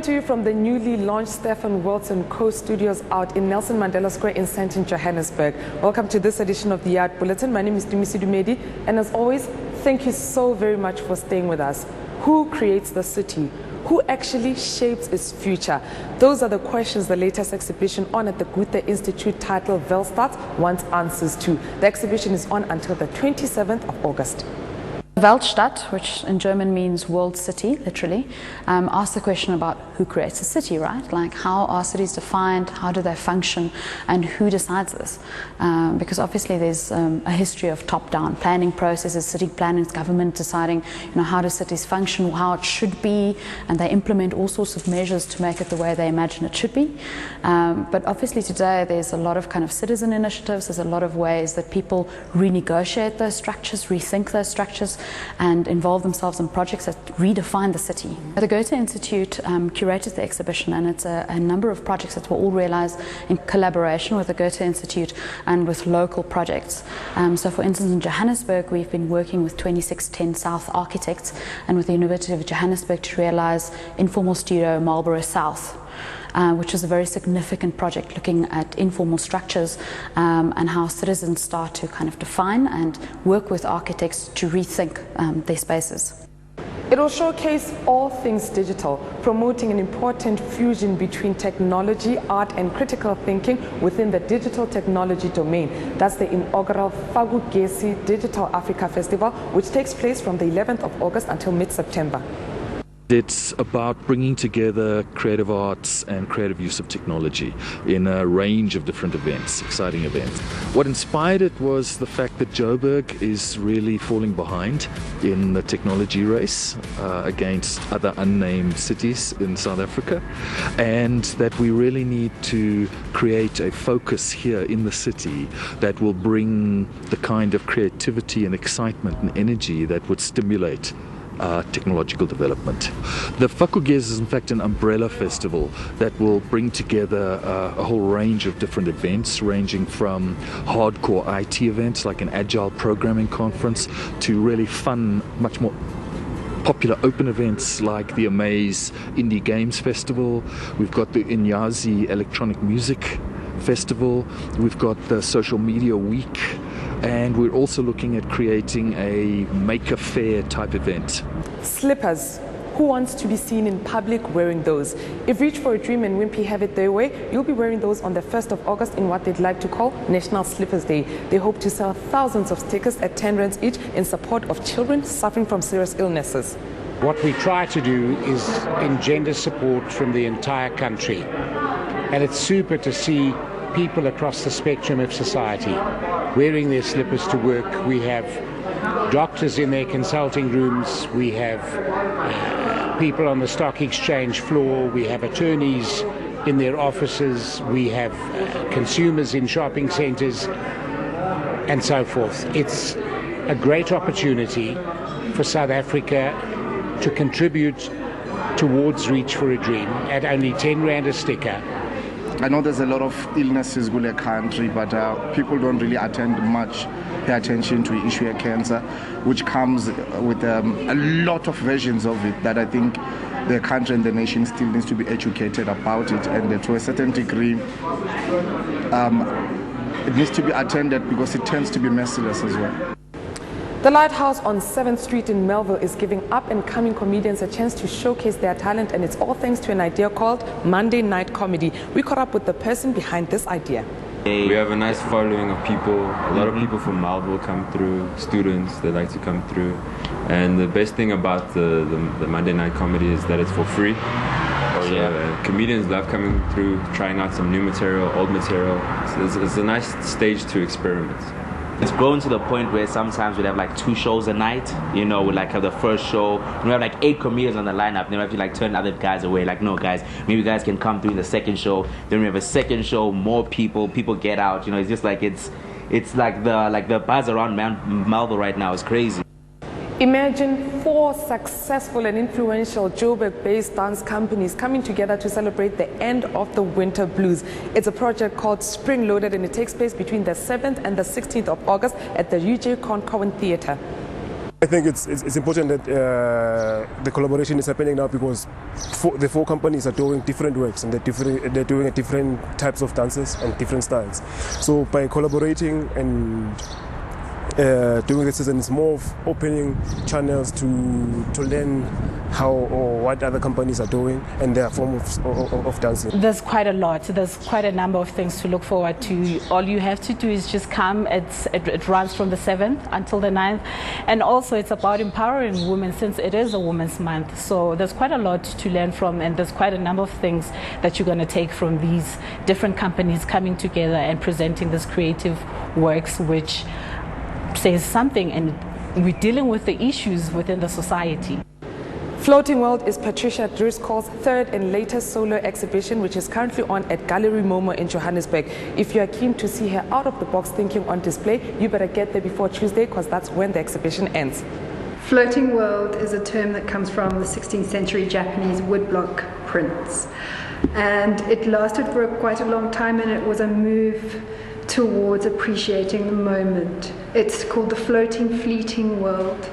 to you from the newly launched Stephan Welz & Co. studios out in Nelson Mandela Square in Sandton, Johannesburg. Welcome to this edition of the Yard Bulletin. My name is Dumisi Dumedi, and as always, thank you so very much for staying with us. Who creates the city? Who actually shapes its future? Those are the questions the latest exhibition on at the Goethe Institute titled Weltstadt wants answers to. The exhibition is on until the 27th of August. Weltstadt, which in German means world city, literally, asks the question about who creates a city, right? Like, how are cities defined, how do they function, and who decides this? Because obviously there's a history of top-down planning processes, city planners, government deciding, how do cities function, how it should be, and they implement all sorts of measures to make it the way they imagine it should be. But obviously today there's a lot of kind of citizen initiatives, there's a lot of ways that people renegotiate those structures, rethink those structures, and involve themselves in projects that redefine the city. The Goethe Institute curated the exhibition, and it's a number of projects that were all realized in collaboration with the Goethe Institute and with local projects. So for instance, in Johannesburg, we've been working with 2610 South Architects and with the University of Johannesburg to realize Informal Studio Marlborough South. Which is a very significant project looking at informal structures and how citizens start to kind of define and work with architects to rethink their spaces. It will showcase all things digital, promoting an important fusion between technology, art and critical thinking within the digital technology domain. That's the inaugural Fagugesi Digital Africa Festival, which takes place from the 11th of August until mid-September. It's about bringing together creative arts and creative use of technology in a range of different events, exciting events. What inspired it was the fact that Joburg is really falling behind in the technology race against other unnamed cities in South Africa, and that we really need to create a focus here in the city that will bring the kind of creativity and excitement and energy that would stimulate technological development. The Fagugesi is in fact an umbrella festival that will bring together a whole range of different events, ranging from hardcore IT events like an agile programming conference to really fun, much more popular open events like the Amaze Indie Games Festival. We've got the Inyazi Electronic Music Festival. We've got the Social Media Week. And we're also looking at creating a maker fair type event. Slippers. Who wants to be seen in public wearing those? If Reach for a Dream and Wimpy have it their way, you'll be wearing those on the 1st of August in what they'd like to call National Slippers Day. They hope to sell thousands of stickers at 10 rands each in support of children suffering from serious illnesses. What we try to do is engender support from the entire country. And it's super to see people across the spectrum of society wearing their slippers to work. We have doctors in their consulting rooms, we have people on the stock exchange floor, we have attorneys in their offices, we have consumers in shopping centres, and so forth. It's a great opportunity for South Africa to contribute towards Reach for a Dream at only 10 rand a sticker. I know there's a lot of illnesses in the country, but people don't really pay attention to the issue of cancer, which comes with a lot of versions of it that I think the country and the nation still needs to be educated about it, and to a certain degree it needs to be attended because it tends to be merciless as well. The Lighthouse on 7th Street in Melville is giving up-and-coming comedians a chance to showcase their talent, and it's all thanks to an idea called Monday Night Comedy. We caught up with the person behind this idea. We have a nice following of people. A lot of people from Melville come through, students, they like to come through. And the best thing about the Monday Night Comedy is that it's for free. Comedians love coming through, trying out some new material, old material. So it's a nice stage to experiment. It's grown to the point where sometimes we'd have like 2 shows a night, we like have the first show, we have like 8 comedians on the lineup, then we have to like turn other guys away, like, no guys, maybe you guys can come through the second show, then we have a second show, more people get out, it's just like, it's like the buzz around Melville right now is crazy. Imagine 4 successful and influential Joburg-based dance companies coming together to celebrate the end of the winter blues. It's a project called Spring Loaded, and it takes place between the 7th and the 16th of August at the UJ Cowan Theatre. I think it's important that the collaboration is happening now because the four companies are doing different works and they're doing different types of dances and different styles. So by collaborating and doing this season is more of opening channels to learn how or what other companies are doing and their form of dancing. There's quite a lot. There's quite a number of things to look forward to. All you have to do is just come. It runs from the 7th until the 9th. And also it's about empowering women since it is a Women's Month. So there's quite a lot to learn from, and there's quite a number of things that you're going to take from these different companies coming together and presenting these creative works which says something, and we're dealing with the issues within the society. Floating World is Patricia Drew's third and latest solo exhibition, which is currently on at Gallery Momo in Johannesburg. If you are keen to see her out-of-the-box thinking on display, you better get there before Tuesday, because that's when the exhibition ends. Floating world is a term that comes from the 16th century Japanese woodblock prints. And it lasted for quite a long time, and it was a move towards appreciating the moment. It's called the floating, fleeting world.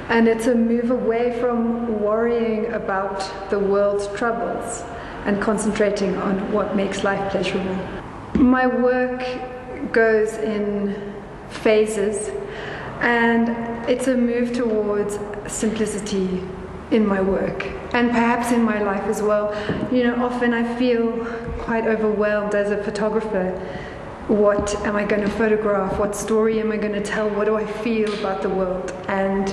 And it's a move away from worrying about the world's troubles and concentrating on what makes life pleasurable. My work goes in phases, and it's a move towards simplicity in my work and perhaps in my life as well. You know, often I feel quite overwhelmed as a photographer. What am I going to photograph? What story am I going to tell? What do I feel about the world? And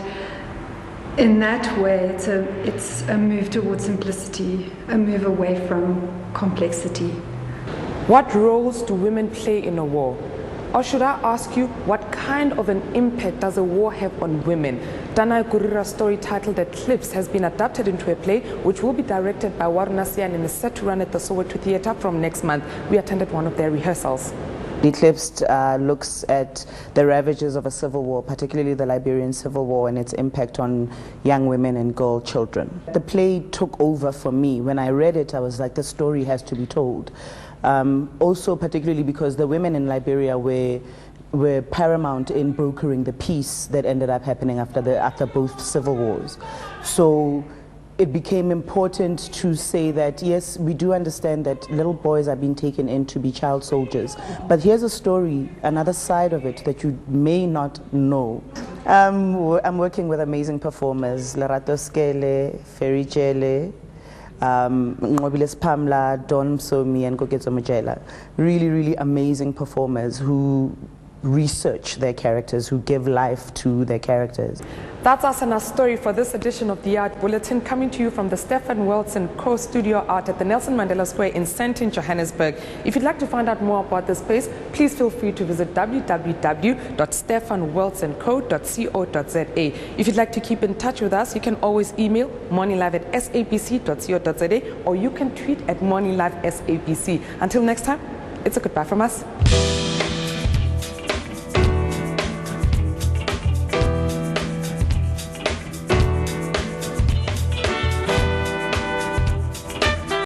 in that way, it's a move towards simplicity, a move away from complexity. What roles do women play in a war? Or should I ask you, what kind of an impact does a war have on women? Dana Gurira's story titled Eclipse has been adapted into a play which will be directed by Waruna Sian and is set to run at the Soweto Theatre from next month. We attended one of their rehearsals. Eclipse looks at the ravages of a civil war, particularly the Liberian Civil War, and its impact on young women and girl children. The play took over for me. When I read it, I was like, the story has to be told. Also, particularly because the women in Liberia were paramount in brokering the peace that ended up happening after both civil wars. So it became important to say that, yes, we do understand that little boys are being taken in to be child soldiers, but here's a story, another side of it that you may not know. I'm working with amazing performers, Lerato Skele, Ferry Chele, Ngobiles Pamla, Don Msomi, and Koketso Mujela. Really, really amazing performers who research their characters, who give life to their characters. That's us and our story for this edition of the Art Bulletin, coming to you from the Stephan Welz & Co. studio out at the Nelson Mandela Square in Sandton, Johannesburg. If you'd like to find out more about this space, please feel free to visit www.stephanwelzandco.co.za. If you'd like to keep in touch with us, you can always email morninglive@sabc.co.za, or you can tweet at morninglive@sabc. Until next time, it's a goodbye from us.